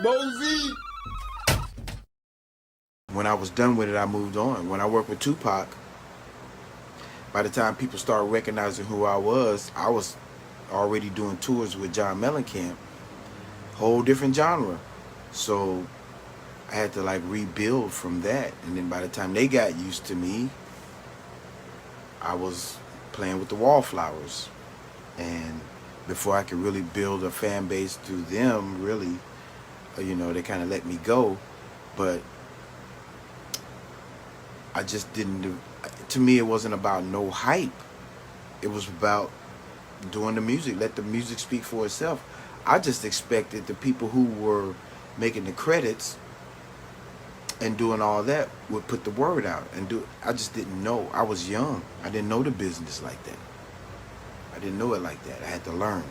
Moe-Z. When I was done with it, I moved on. When I worked with Tupac, by the time people started recognizing who I was already doing tours with John Mellencamp, whole different genre. So I had to like rebuild from that. And then by the time they got used to me, I was playing with the Wallflowers. And before I could really build a fan base through them, really, they kind of let me go. But I just didn't do, to me, it wasn't about no hype. It was about doing the music, let the music speak for itself. I just expected the people who were making the credits and doing all that would put the word out and do. I just didn't know. I was young. I didn't know the business like that. I didn't know it like that. I had to learn.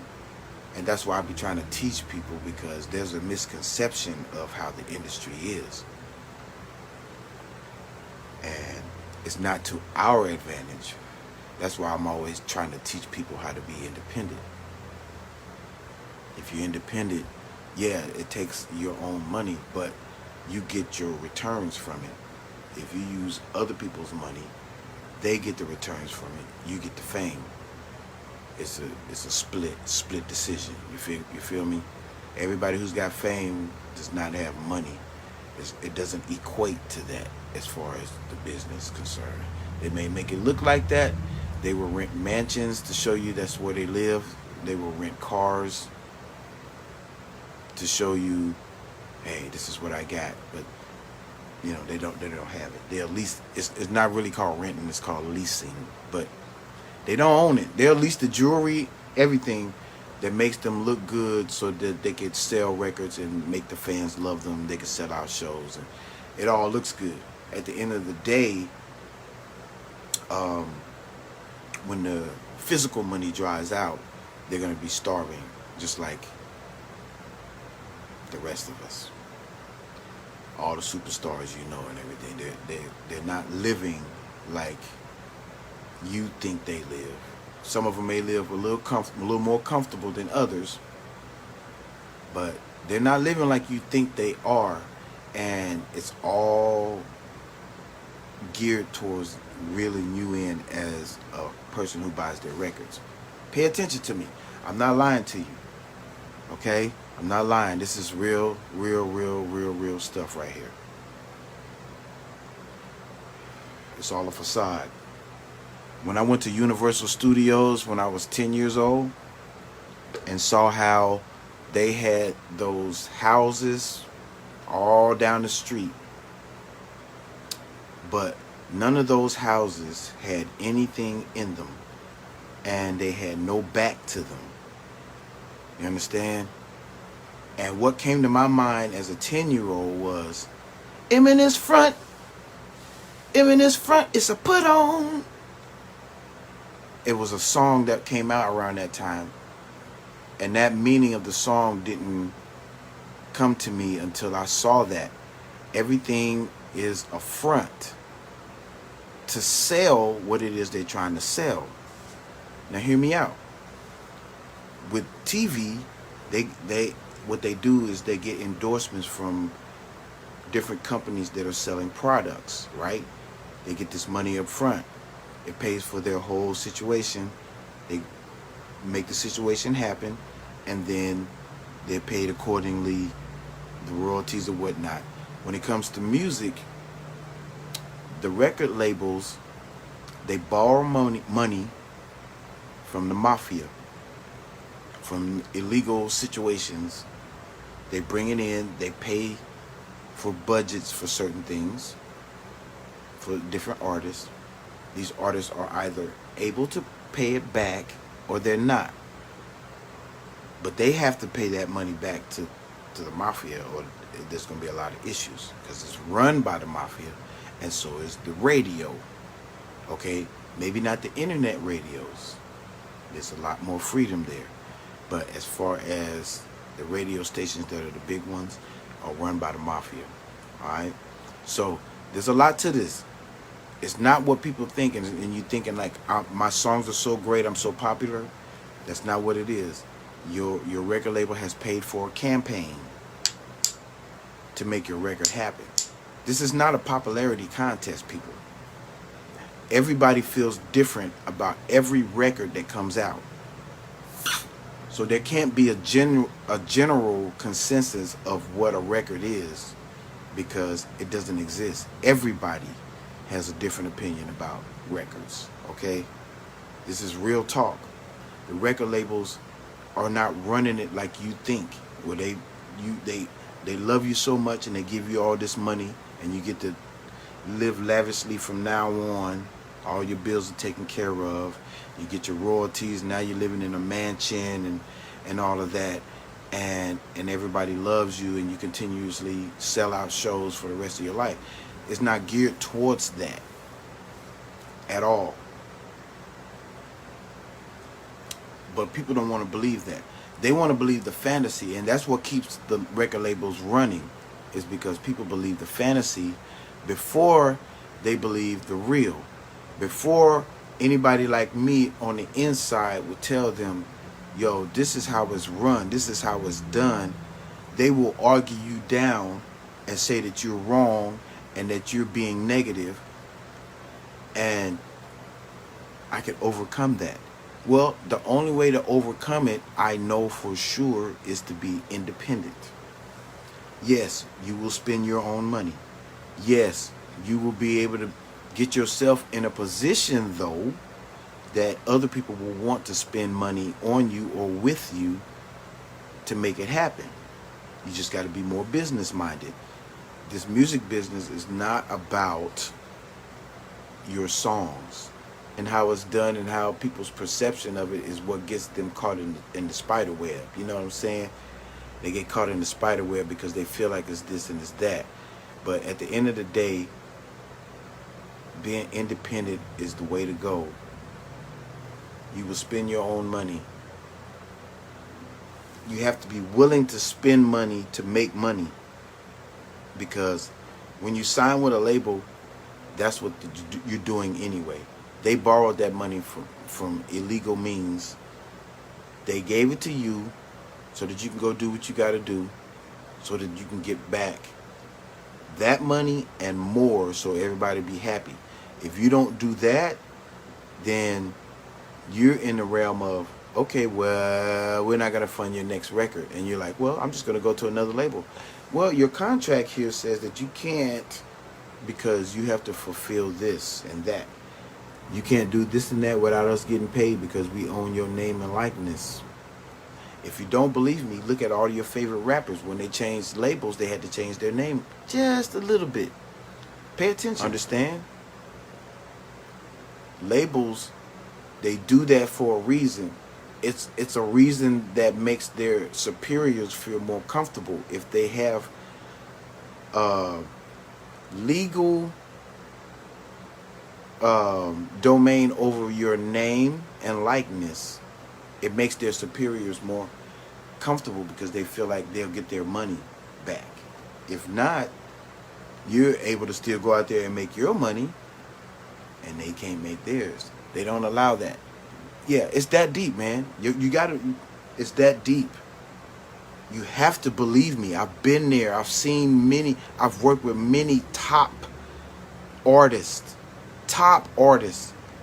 And that's why I be trying to teach people, because there's a misconception of how the industry is. And it's not to our advantage. That's why I'm always trying to teach people how to be independent. If you're independent, yeah, it takes your own money, but you get your returns from it. If you use other people's money, they get the returns from it. You get the fame. It's a split decision. You feel me? Everybody who's got fame does not have money. It doesn't equate to that as far as the business is concerned. They may make it look like that. They will rent mansions to show you that's where they live. They will rent cars to show you, hey, this is what I got. But they don't have it. They'll lease. It's not really called renting. It's called leasing. But they don't own it. They'll lease the jewelry, everything that makes them look good, so that they could sell records and make the fans love them. They can sell out shows, and it all looks good. At the end of the day, when the physical money dries out, they're going to be starving, just like the rest of us. All the superstars and everything, they're not living like you think they live. Some of them may live a little more comfortable than others, but they're not living like you think they are, and it's all geared towards reeling you in as a person who buys their records. Pay attention to me. I'm not lying to you. Okay? I'm not lying. This is real stuff right here. It's all a facade. When I went to Universal Studios when I was 10 years old and saw how they had those houses all down the street, but none of those houses had anything in them, and they had no back to them. You understand? And what came to my mind as a 10-year-old was, him in his front, it's a put on. It was a song that came out around that time, and that meaning of the song didn't come to me until I saw that everything is a front to sell what it is they're trying to sell. Now hear me out. With TV, what they do is they get endorsements from different companies that are selling products, right? They get this money up front. It pays for their whole situation. They make the situation happen, and then they're paid accordingly, the royalties or whatnot. When it comes to music, the record labels, they borrow money from the mafia, from illegal situations. They bring it in, they pay for budgets for certain things, for different artists. These artists are either able to pay it back or they're not. But they have to pay that money back to the mafia, or there's going to be a lot of issues, because it's run by the mafia, and so is the radio. Okay? Maybe not the internet radios. There's a lot more freedom there. But as far as the radio stations that are the big ones, are run by the mafia. Alright? So there's a lot to this. It's not what people think, and you thinking like, my songs are so great, I'm so popular. That's not what it is. Your record label has paid for a campaign. to make your record happen. This is not a popularity contest, people. Everybody feels different about every record that comes out. So there can't be a general consensus of what a record is, because it doesn't exist. Everybody has a different opinion about records, okay? This is real talk. The record labels are not running it like you think, where they love you so much and they give you all this money and you get to live lavishly from now on. All your bills are taken care of. You get your royalties. Now you're living in a mansion and all of that. And everybody loves you, and you continuously sell out shows for the rest of your life. It's not geared towards that at all. But people don't want to believe that. They want to believe the fantasy, and that's what keeps the record labels running, is because people believe the fantasy before they believe the real. Before anybody like me on the inside would tell them, yo, this is how it's run, this is how it's done, they will argue you down and say that you're wrong and that you're being negative, and I could overcome that. Well, the only way to overcome it, I know for sure, is to be independent. Yes, you will spend your own money. Yes, you will be able to get yourself in a position, though, that other people will want to spend money on you or with you to make it happen. You just got to be more business minded. This music business is not about your songs, and how it's done and how people's perception of it is what gets them caught in the spider web. You know what I'm saying? They get caught in the spider web because they feel like it's this and it's that. But at the end of the day, being independent is the way to go. You will spend your own money. You have to be willing to spend money to make money, because when you sign with a label, that's what you're doing anyway. They borrowed that money from illegal means. They gave it to you so that you can go do what you got to do, so that you can get back that money and more, so everybody be happy. If you don't do that, then you're in the realm of, okay, well, we're not going to fund your next record. And you're like, well, I'm just going to go to another label. Well, your contract here says that you can't, because you have to fulfill this and that. You can't do this and that without us getting paid, because we own your name and likeness. If you don't believe me, look at all your favorite rappers. When they changed labels, they had to change their name just a little bit. Pay attention. Understand? Labels, they do that for a reason. It's a reason that makes their superiors feel more comfortable. If they have legal domain over your name and likeness, it makes their superiors more comfortable, because they feel like they'll get their money back. If not, you're able to still go out there and make your money, and they can't make theirs. They don't allow that. Yeah, it's that deep, man. You gotta, it's that deep. You have to believe me. I've been there. I've seen many, I've worked with many top artists,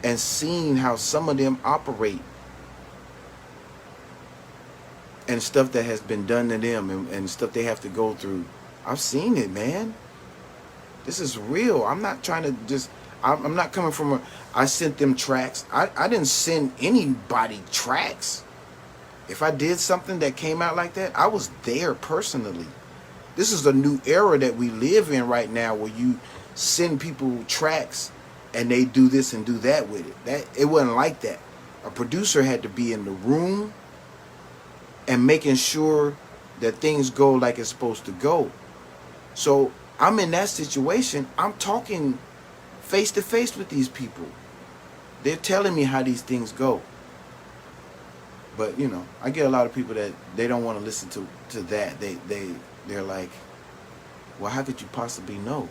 and seen how some of them operate, and stuff that has been done to them, and stuff they have to go through. I've seen it, man. This is real. I'm not trying to just, I'm not coming from I sent them tracks. I didn't send anybody tracks. If I did something that came out like that, I was there personally. This is a new era that we live in right now, where you send people tracks and they do this and do that with it. It wasn't like that. A producer had to be in the room and making sure that things go like it's supposed to go. So I'm in that situation. I'm talking face to face with these people. They're telling me how these things go. But you know, I get a lot of people that they don't want to listen to that. They're like, well, how could you possibly know?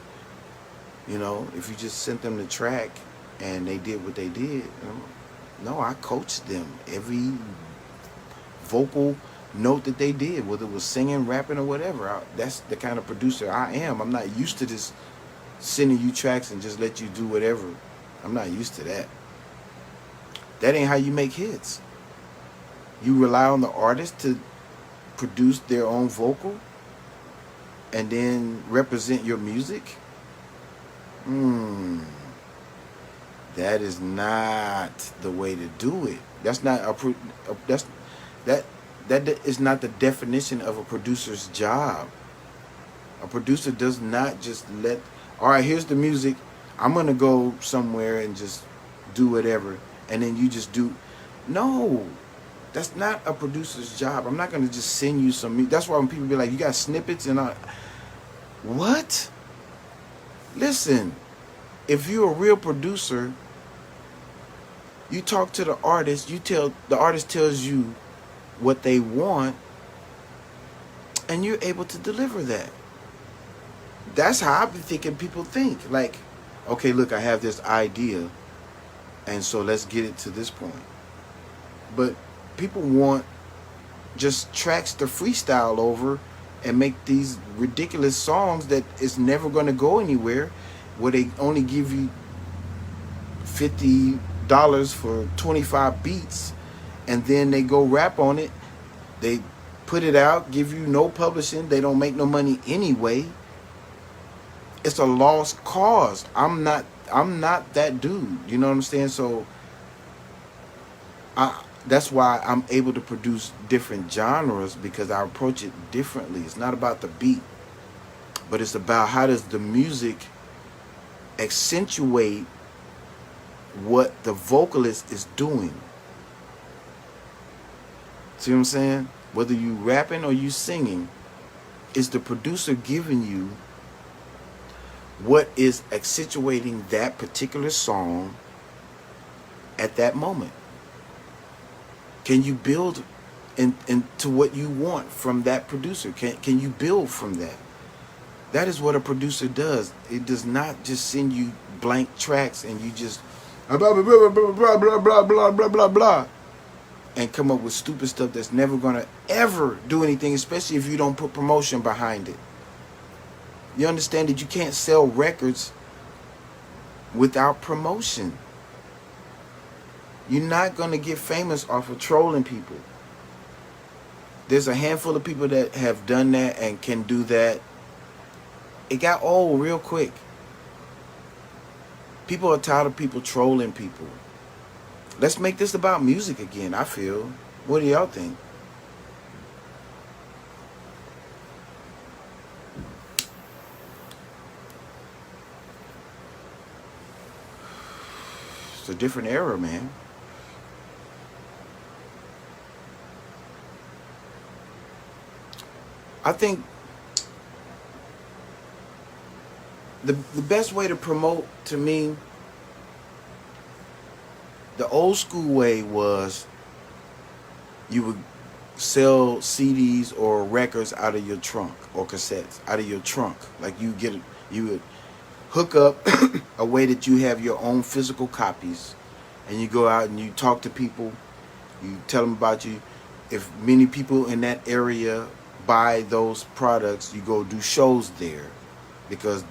You know, if you just sent them the track and they did what they did. No, I coached them. Every vocal note that they did, whether it was singing, rapping, or whatever. That's the kind of producer I am. I'm not used to this sending you tracks and just let you do whatever. I'm not used to that. That ain't how you make hits. You rely on the artist to produce their own vocal and then represent your music. That is not the way to do it. That's not that is not the definition of a producer's job. A producer does not just let, all right, here's the music, I'm gonna go somewhere and just do whatever, and then you just do. No, that's not a producer's job. I'm not gonna just send you some music. That's why when people be like, you got snippets, and what? Listen, if you're a real producer, you talk to the artist, the artist tells you what they want, and you're able to deliver that. That's how I've been thinking people think. Like, okay, look, I have this idea, and so let's get it to this point. But people want just tracks to freestyle over and make these ridiculous songs that is never going to go anywhere, where they only give you $50 for 25 beats, and then they go rap on it. They put it out, give you no publishing. They don't make no money anyway. It's a lost cause. I'm not that dude. You know what I'm saying? So that's why I'm able to produce different genres, because I approach it differently. It's not about the beat, but it's about how does the music accentuate what the vocalist is doing. See what I'm saying? Whether you rapping or you singing, it's the producer giving you what is accentuating that particular song at that moment. Can you build into what you want from that producer? Can you build from that? That is what a producer does. It does not just send you blank tracks and you just blah blah blah blah blah blah blah blah blah blah blah and come up with stupid stuff that's never gonna ever do anything, especially if you don't put promotion behind it. You understand that you can't sell records without promotion. You're not gonna get famous off of trolling people. There's a handful of people that have done that and can do that. It got old real quick. People are tired of people trolling people. Let's make this about music again, I feel. What do y'all think? It's a different era, man. I think the best way to promote, to me, the old school way was you would sell CDs or records out of your trunk, or cassettes out of your trunk. Like you would hook up a way that you have your own physical copies, and you go out and you talk to people, you tell them about you. If many people in that area buy those products, you go do shows there because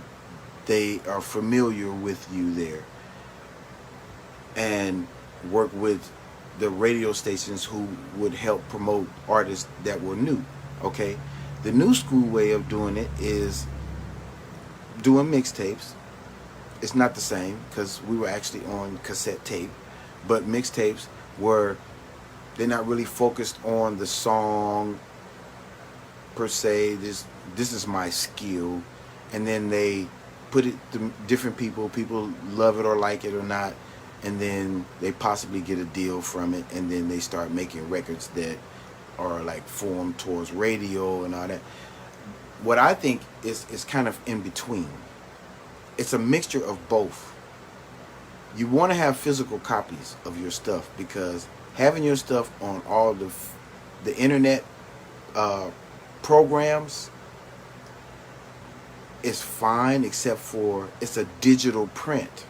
they are familiar with you there, and work with the radio stations who would help promote artists that were new. Okay, the new school way of doing it is doing mixtapes. It's not the same because we were actually on cassette tape, but mixtapes were, they're not really focused on the song per se. This is my skill, and then they put it to different people. People love it or like it or not, and then they possibly get a deal from it, and then they start making records that are like formed towards radio and all that. What I think is kind of in between. It's a mixture of both. You want to have physical copies of your stuff, because having your stuff on all the internet programs is fine, except for it's a digital print,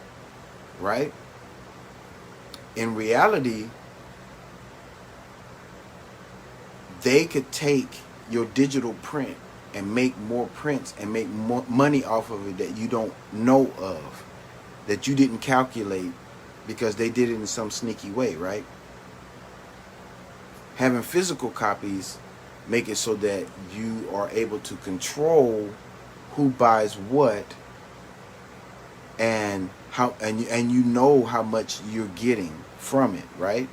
right? In reality, they could take your digital print and make more prints and make more money off of it that you don't know of, that you didn't calculate because they did it in some sneaky way, right? Having physical copies make it so that you are able to control who buys what and how, and you know how much you're getting from it, right?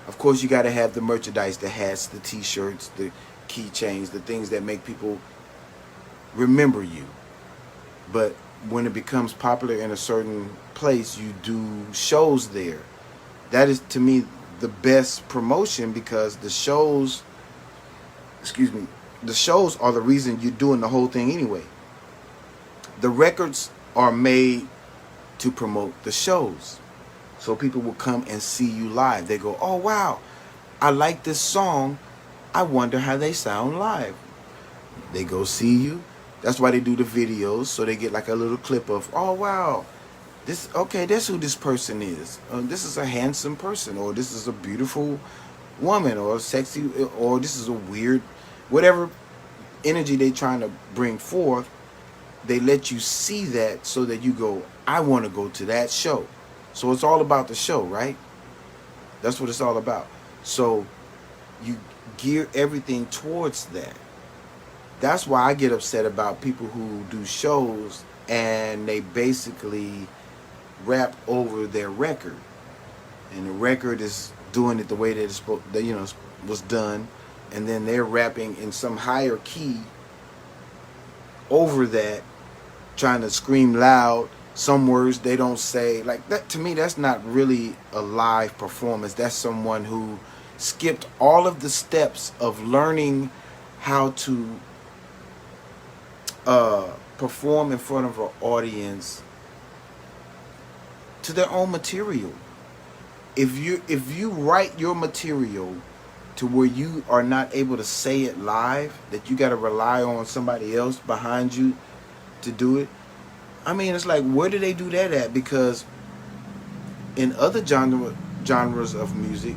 Of course, you got to have the merchandise, the hats, the t-shirts, the keychains, the things that make people remember you. But when it becomes popular in a certain place, you do shows there. That is, to me, the best promotion, because the shows, the shows are the reason you're doing the whole thing anyway. The records are made to promote the shows. So people will come and see you live. They go, oh, wow, I like this song. I wonder how they sound live. They go see you. That's why they do the videos, so they get like a little clip of, oh, wow, that's who this person is. This is a handsome person, or this is a beautiful woman, or sexy, or this is a weird, whatever energy they trying to bring forth. They let you see that so that you go, I want to go to that show. So it's all about the show, right? That's what it's all about. So you gear everything towards that. That's why I get upset about people who do shows and they basically rap over their record, and the record is doing it the way that it's supposed, was done, and then they're rapping in some higher key over that, trying to scream loud. Some words they don't say. Like that, to me, that's not really a live performance. That's someone who skipped all of the steps of learning how to perform in front of an audience to their own material. If you write your material to where you are not able to say it live, that you got to rely on somebody else behind you to do it, I mean, it's like, where do they do that at? Because in other genres of music,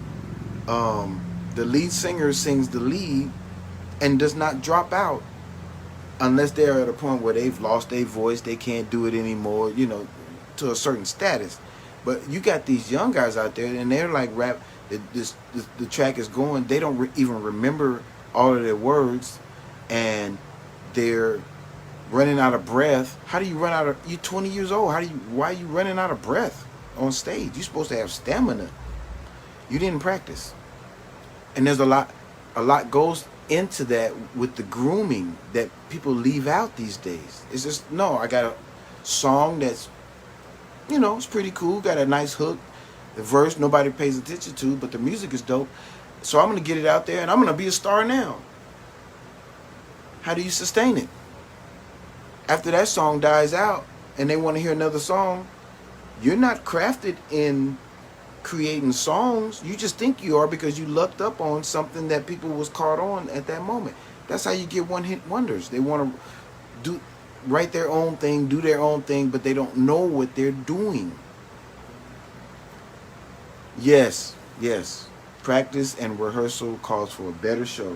the lead singer sings the lead and does not drop out unless they're at a point where they've lost their voice, they can't do it anymore, to a certain status. But you got these young guys out there, and they're like rap. The track is going. They don't even remember all of their words, and they're running out of breath. How do you run out of? You're 20 years old. Why are you running out of breath on stage? You're supposed to have stamina. You didn't practice, and there's a lot goes into that with the grooming that people leave out these days. It's just, no, I got a song that's, it's pretty cool, got a nice hook, the verse nobody pays attention to, but the music is dope, so I'm gonna get it out there and I'm gonna be a star now. How do you sustain it? After that song dies out and they want to hear another song, you're not crafted in creating songs. You just think you are because you lucked up on something that people was caught on at that moment. That's how you get one-hit wonders. They want to write their own thing, do their own thing, but they don't know what they're doing. Yes, practice and rehearsal calls for a better show.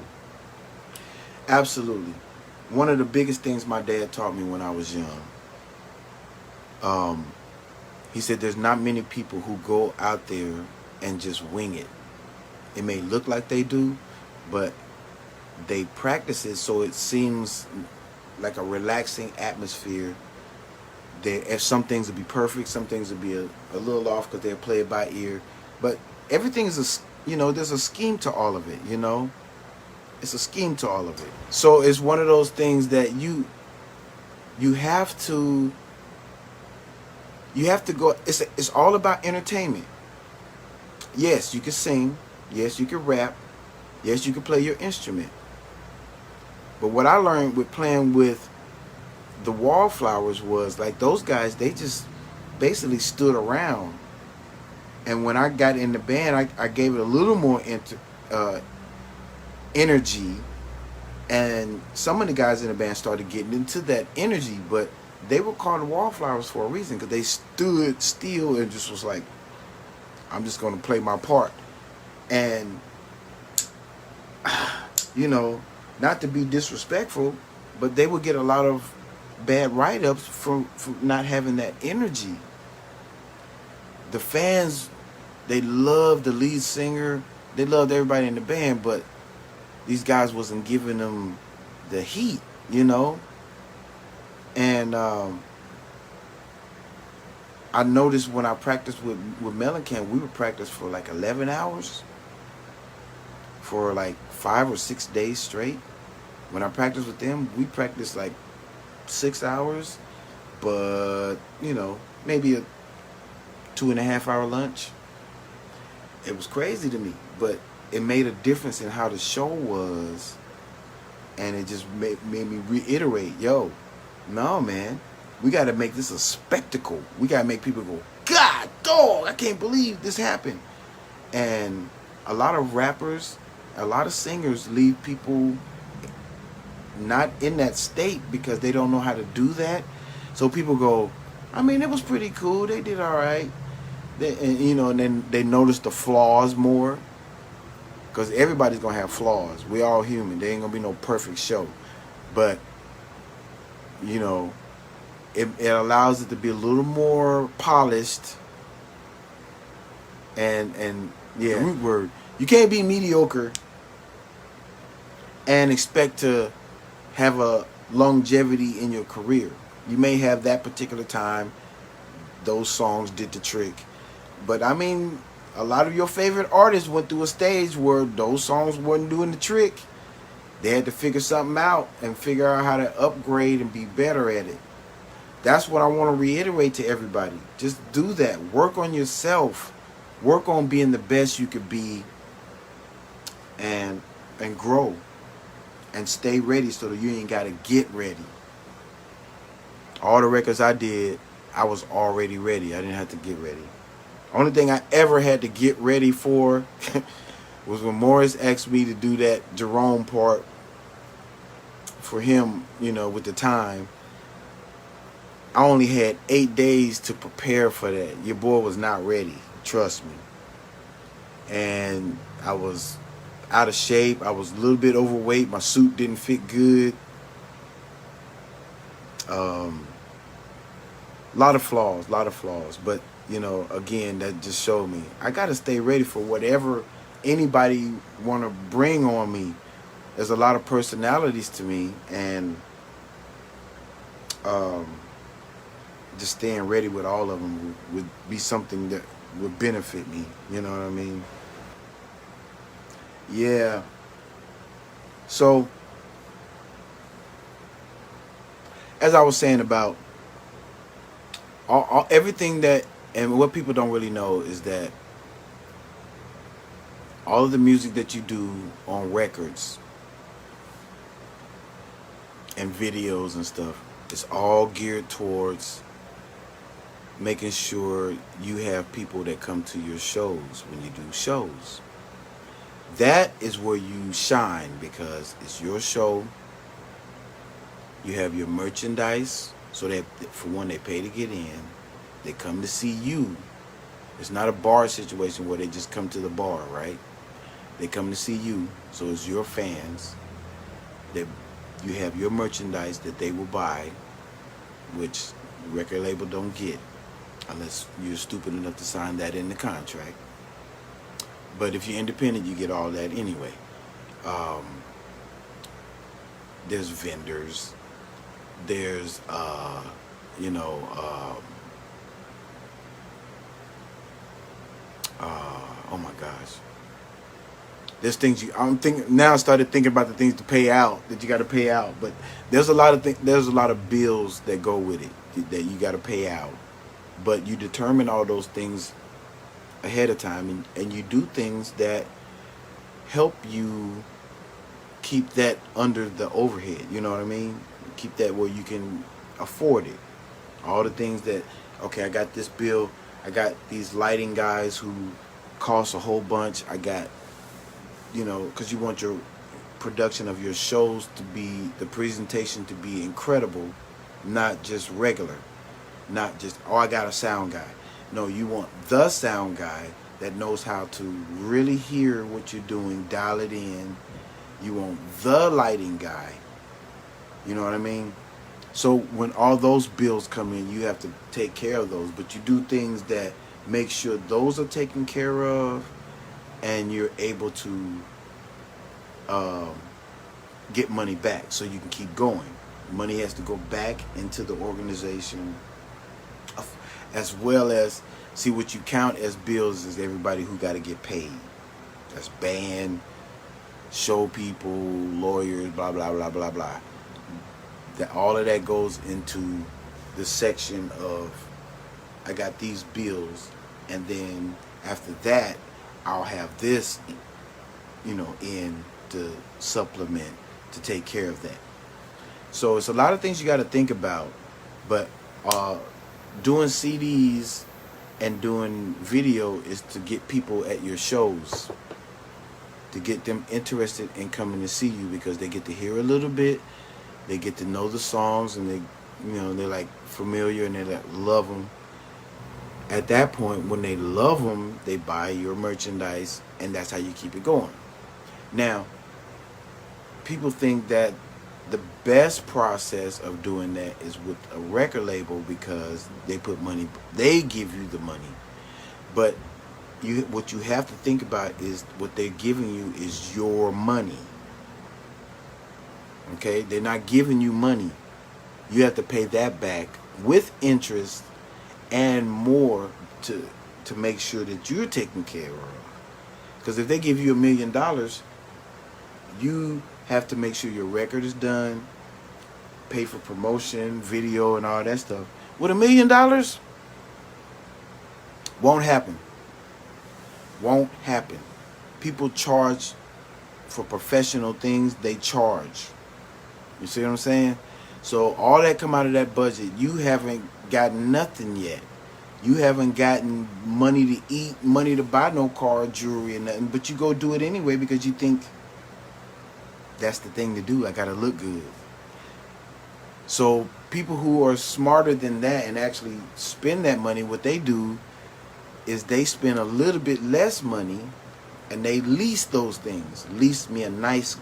Absolutely. One of the biggest things my dad taught me when I was young, he said there's not many people who go out there and just wing it. It may look like they do, but they practice it so it seems like a relaxing atmosphere. If some things will be perfect, some things will be a little off because they'll play it by ear. But everything is, there's a scheme to all of it, It's a scheme to all of it. So it's one of those things that you have to go. It's all about entertainment. Yes, you can sing. Yes, you can rap. Yes, you can play your instrument. But what I learned with playing with the Wallflowers was, like, those guys, they just basically stood around. And when I got in the band, I gave it a little more energy. And some of the guys in the band started getting into that energy, but they were called the Wallflowers for a reason, because they stood still and just was like, I'm just going to play my part. And you know, not to be disrespectful, but they would get a lot of bad write-ups for not having that energy. The fans, they loved the lead singer, they loved everybody in the band, but these guys wasn't giving them the heat, you know. And I noticed when I practiced with Mellencamp, we would practice for like 11 hours for like 5 or 6 days straight. When I practiced with them, we practiced like 6 hours, but you know, maybe a 2.5 hour lunch. It was crazy to me, but it made a difference in how the show was, and it just made me reiterate, yo, no man, we got to make this a spectacle. We got to make people go, God, dog, I can't believe this happened. And a lot of rappers, a lot of singers leave people not in that state because they don't know how to do that. So people go, I mean, it was pretty cool. They did all right. And, you know, and then they notice the flaws more, because everybody's going to have flaws. We all human. There ain't going to be no perfect show. But, you know, it allows it to be a little more polished. And yeah, root word. You can't be mediocre and expect to have a longevity in your career. You may have that particular time. Those songs did the trick. But I mean, a lot of your favorite artists went through a stage where those songs wasn't doing the trick. They had to figure something out and figure out how to upgrade and be better at it. That's what I want to reiterate to everybody. Just do that. Work on yourself. Work on being the best you could be, and grow and stay ready so that you ain't got to get ready. All the records I did, I was already ready. I didn't have to get ready. Only thing I ever had to get ready for was when Morris asked me to do that Jerome part for him, you know, with the time. I only had 8 days to prepare for that. Your boy was not ready. Trust me. And I was out of shape. I was a little bit overweight. My suit didn't fit good. A lot of flaws. But, you know, again, that just showed me I got to stay ready for whatever anybody want to bring on me. There's a lot of personalities to me, and just staying ready with all of them would be something that would benefit me. You know what I mean? Yeah. So, as I was saying about everything that, and what people don't really know is that all of the music that you do on records and videos and stuff, it's all geared towards making sure you have people that come to your shows when you do shows. That is where you shine, because it's your show. You have your merchandise, so that for one, they pay to get in. They come to see you. It's not a bar situation where they just come to the bar, right? They come to see you, so it's your fans. That you have your merchandise that they will buy, which the record label don't get unless you're stupid enough to sign that in the contract. But if you're independent, you get all that anyway. There's vendors. There's, you know, oh my gosh. There's things I started thinking about the things to pay out, that you got to pay out. But there's a lot of there's a lot of bills that go with it that you got to pay out. But you determine all those things ahead of time, and you do things that help you keep that under the overhead. You know what I mean? Keep that where you can afford it. All the things that, okay, I got this bill. I got these lighting guys who cost a whole bunch. I got, you know, because you want your production of your shows to be, the presentation to be incredible, not just regular. Not just, oh, I got a sound guy. No, you want the sound guy that knows how to really hear what you're doing, dial it in, You want the lighting guy. You know what I mean? So when all those bills come in, you have to take care of those. But you do things that make sure those are taken care of, and you're able to get money back so you can keep going. Money has to go back into the organization, as well as, see, what you count as bills is everybody who got to get paid. That's band, show people, lawyers, blah, blah, blah, blah, blah. That all of that goes into the section of, I got these bills, and then after that I'll have this, in to supplement to take care of that. So it's a lot of things you got to think about, but doing CDs and doing video is to get people at your shows, to get them interested in coming to see you, because they get to hear a little bit, they get to know the songs, and they're like familiar, and they like love them. At that point, when they love them, they buy your merchandise, and that's how you keep it going. Now, people think that the best process of doing that is with a record label, because they give you the money. But what you have to think about is what they're giving you is your money. Okay? They're not giving you money. You have to pay that back with interest and more to make sure that you're taken care of. Because if they give you $1 million, you have to make sure your record is done, pay for promotion, video, and all that stuff. With $1 million, won't happen. Won't happen. People charge for professional things. They charge. You see what I'm saying? So all that come out of that budget, you haven't gotten nothing yet. You haven't gotten money to eat, money to buy no car, jewelry, and nothing. But you go do it anyway because you think that's the thing to do. I gotta look good. So people who are smarter than that and actually spend that money, what they do is they spend a little bit less money and they lease those things. Lease me a nice,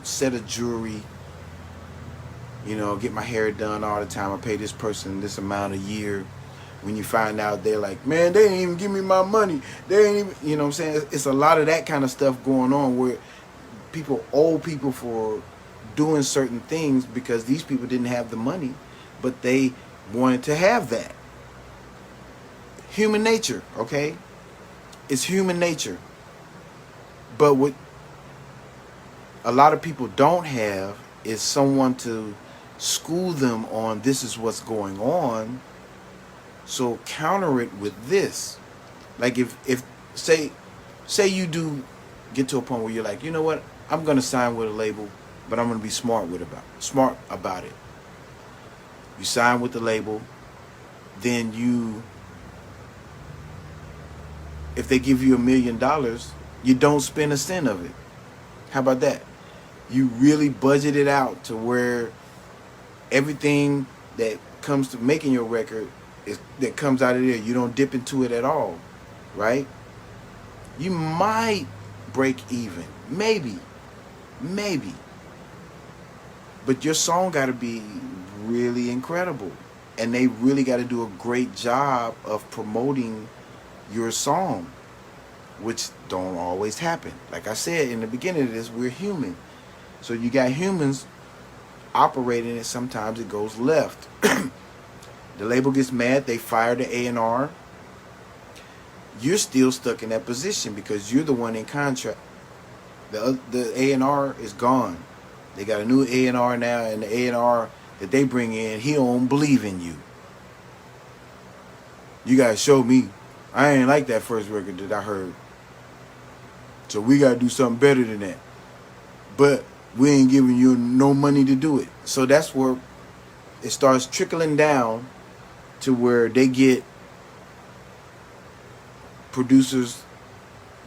set of jewelry. Get my hair done all the time. I pay this person this amount a year. When you find out, they're like, man, they didn't even give me my money. They ain't even, you know what I'm saying? It's a lot of that kind of stuff going on where people owe people for doing certain things because these people didn't have the money, but they wanted to have that. Human nature, okay? It's human nature. But what a lot of people don't have is someone to school them on this is what's going on. So counter it with this. Like if say you do get to a point where you're like, you know what, I'm gonna sign with a label, but I'm gonna be smart about it. You sign with the label, then if they give you $1 million, you don't spend a cent of it. How about that? You really budget it out to where everything that comes to making your record that comes out of there, you don't dip into it at all, right? You might break even, maybe, but your song got to be really incredible, and they really got to do a great job of promoting your song, which don't always happen. Like I said in the beginning of this, we're human, so you got humans operating it. Sometimes it goes left. The label gets mad, they fire the A&R. You're still stuck in that position because you're the one in contract. The A&R is gone. They got a new A&R now, and the A&R that they bring in, he don't believe in you. You gotta show me. I ain't like that first record that I heard. So we gotta do something better than that. But we ain't giving you no money to do it. So that's where it starts trickling down to where they get producers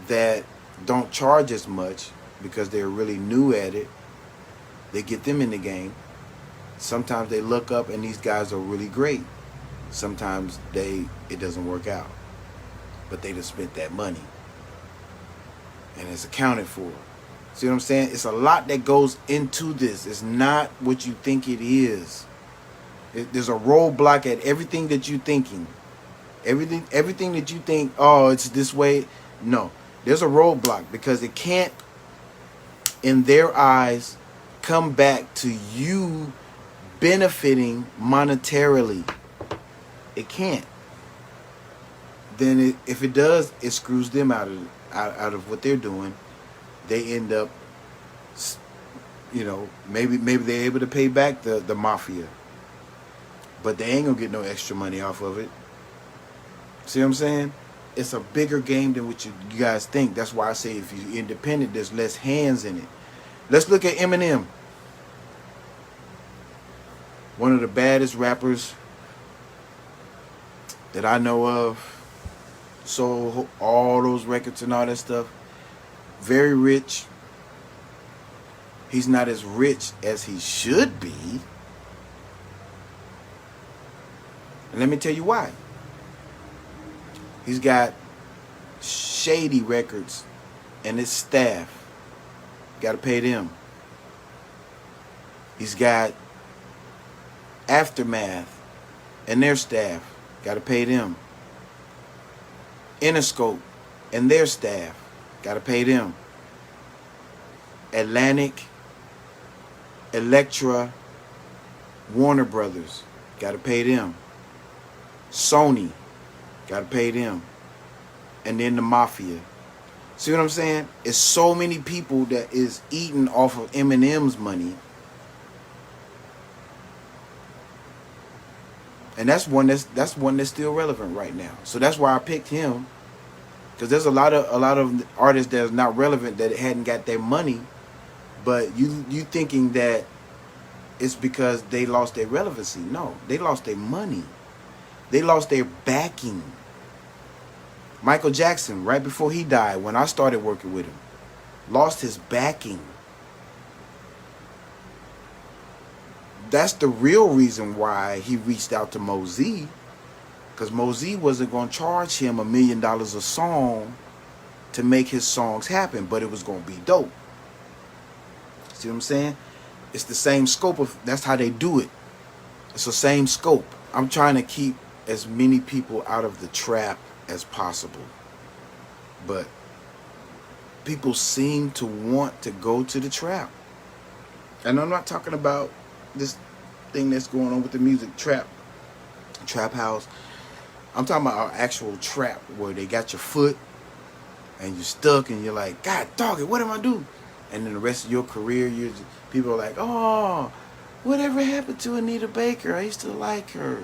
that don't charge as much because they're really new at it. They get them in the game. Sometimes they look up and these guys are really great. Sometimes it doesn't work out. But they just spent that money. And it's accounted for. See what I'm saying? It's a lot that goes into this. It's not what you think it is. There's a roadblock at everything that you're thinking. Everything that you think, oh, it's this way. No, there's a roadblock because it can't, in their eyes, come back to you benefiting monetarily. It can't. Then if it does, it screws them out of what they're doing. They end up, maybe they're able to pay back the mafia, but they ain't gonna get no extra money off of it. See what I'm saying? It's a bigger game than what you guys think. That's why I say if you're independent, there's less hands in it. Let's look at Eminem. One of the baddest rappers that I know of. Sold all those records and all that stuff. Very rich. He's not as rich as he should be. And let me tell you why. He's got shady records and his staff. Got to pay them. He's got Aftermath and their staff. Got to pay them. Interscope and their staff. Got to pay them. Atlantic, Elektra, Warner Brothers. Got to pay them. Sony. Got to pay them. And then the mafia. See what I'm saying? It's so many people that is eating off of Eminem's money. And that's one that's still relevant right now. So that's why I picked him. Because there's a lot of artists that's not relevant that hadn't got their money. But you thinking that it's because they lost their relevancy. No, they lost their money. They lost their backing. Michael Jackson, right before he died, when I started working with him, lost his backing. That's the real reason why he reached out to Moe-Z. Because Moe-Z wasn't going to charge him $1 million a song to make his songs happen, but it was going to be dope. See what I'm saying? It's the same scope of, that's how they do it. It's the same scope. I'm trying to keep as many people out of the trap as possible. But people seem to want to go to the trap. And I'm not talking about this thing that's going on with the music, trap house. I'm talking about an actual trap where they got your foot and you're stuck and you're like, God dog it, what am I do? And then the rest of your career, people are like, oh, whatever happened to Anita Baker? I used to like her.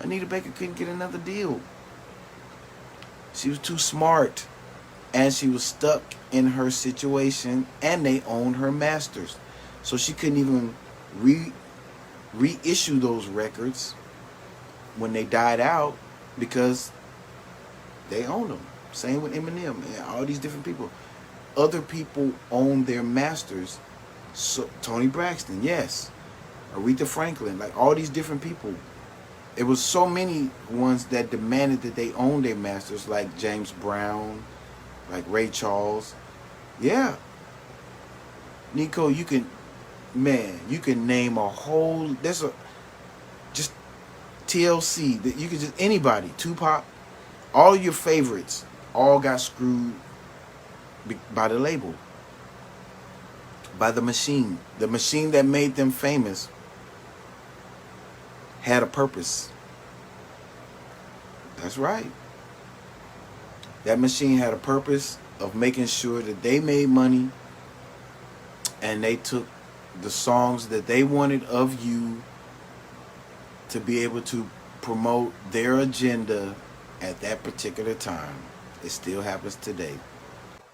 Anita Baker couldn't get another deal. She was too smart. And she was stuck in her situation. And they owned her masters. So she couldn't even reissue those records when they died out because they owned them. Same with Eminem and all these different people. Other people own their masters. So Tony Braxton, yes. Aretha Franklin, like all these different people. It was so many ones that demanded that they own their masters, like James Brown, like Ray Charles. Yeah. Nico, you can name a whole, just TLC, that you could just, anybody, Tupac, all your favorites, all got screwed by the label, by the machine. The machine that made them famous had a purpose. That's right. That machine had a purpose of making sure that they made money and they took the songs that they wanted of you to be able to promote their agenda at that particular time. It still happens today.